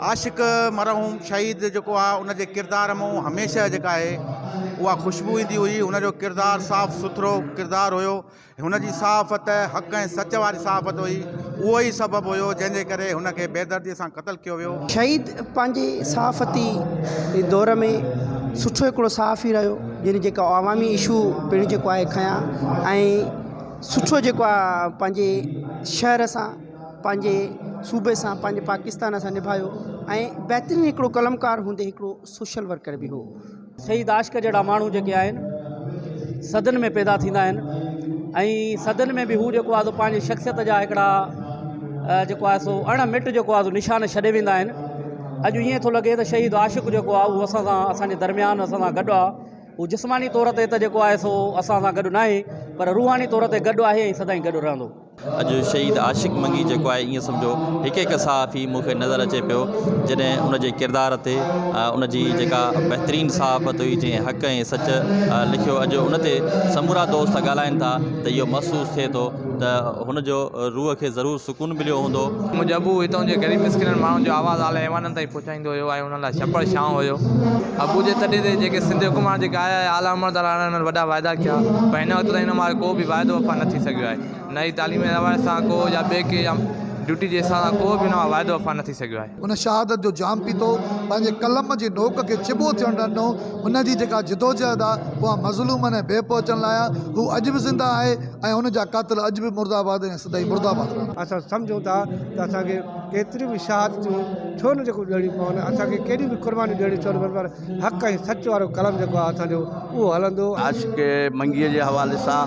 आशिक मरहूम शहीद जेको आहे उनजे किरदार मां हमेशह जेका आहे उहा ख़ुशबू ईंदी हुई। हुनजो किरदारु साफ़ सुथरो किरदारु हुयो। हुनजी सहाफ़त हक़ ऐं सच वारी सहाफ़त हुई। उहो ई सबबु हुयो जंहिंजे करे हुनखे बेदर्दीअ सां क़तलु कयो वियो। शहीद पंहिंजे सहाफ़ती दौर में सुठो हिकिड़ो सहाफ़ी रहियो, जिन जेका अवामी इशू पिणु जेको आहे खयां ऐं सुठो जेको आहे पंहिंजे शहर सां, पंहिंजे सूबे सां, पंहिंजे पाकिस्तान सां निभायो ऐं बहितरीनु हिकिड़ो कलमकार हूंदे हिकिड़ो सोशल वर्कर बि हो। शहीद आशिक़ जहिड़ा माण्हू जेके आहिनि सदन में पैदा थींदा आहिनि ऐं सदन में बि हू जेको आहे पंहिंजी शख़्सियत जा हिकिड़ा जेको आहे सो अणमिट जेको आहे निशान छॾे वेंदा आहिनि। अॼु ईअं थो लॻे त शहीद आशिक़ जेको आहे उहो असां सां, असांजे दरमियान असां सां गॾु आहे। उहो जिस्मानी तौर ते त जेको आहे सो असां सां गॾु न आहे, पर रूहानी तौर ते गॾु आहे ऐं सदाईं गॾु रहंदो। अॼु शहीद आशिक़ मंगी जेको आहे ईअं सम्झो हिकु हिकु सहाफ़ी मूंखे नज़र अचे पियो जॾहिं उनजे किरदार ते उनजी जेका बहितरीनु सहाफ़त हुई, जंहिं हक़ ऐं सच लिखियो। अॼु उन ते समूरा दोस्त ॻाल्हाइनि था त इहो महसूसु थिए थो त हुनजो रूह खे ज़रूरु सुकून मिलियो हूंदो। मुंहिंजो अबू हितां जे ग़रीब मिसकिन माण्हुनि जो आवाज़ु आला ऐवाननि ताईं पहुचाईंदो हुयो ऐं हुन लाइ छपड़ छांव हुयो। अबू जे तॾहिं ते जेके सिंध हुकूमत जेके आया आला उमिरि वारा उन्हनि वॾा वाइदा कया, पर हिन वक़्तु ताईं हिन मां को बि वाइदो वफ़ा न थी सघियो आहे। नई तालीम जे हवाले सां को या ॿिए के या ड्यूटी जे हिसाब सां को बि हुन मां वाइदो वफ़ा न थी सघियो आहे। उन शहादत जो जाम पीतो, पंहिंजे कलम जे नोक खे चिॿो थियणु ॾिनो। हुनजी जेका जिदोजहद आहे उहा मज़लूमनि ऐं बेपहुचनि लाइ आहे। हू अॼु बि ज़िंदा आहे ऐं हुनजा क़ातिल अॼु बि मुर्दाबाद ऐं सदाईं मुर्दाबाद रहंदा। असां सम्झूं था त असांखे केतिरी बि शहादतूं छो न जेको ॾियणी पवनि, असांखे केॾी बि क़ुर्बानी ॾियणी छो न, पर हक़ ऐं सच वारो कलम जेको आहे असांजो उहो हलंदो। आशिक़ मंगीअ जे हवाले सां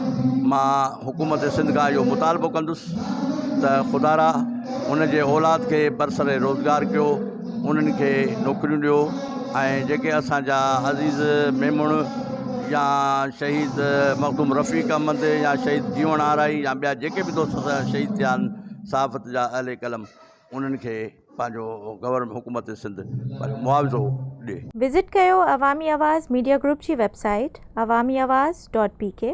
मां हुकूमत सिंध खां इहो मुतालबो कंदुसि त ख़ुदारा उनजे औलाद खे बरसरे रोज़गार कयो, उन्हनि खे नौकरियूं ॾियो ऐं जेके असांजा अज़ीज़ मेमुण या शहीद मखदूम रफ़ीक अहमद या शहीद जीवन आराई या ॿिया जेके बि दोस्त शहीद थिया आहिनि सहाफ़त जा अहले कलम, उन्हनि खे पंहिंजो गवर्नमेंट हुकूमत सिंध मुआवज़ो ॾिए। विज़िट कयो अवामी आवाज़ मीडिया ग्रुप जी वेबसाइट awamiawaz.pk।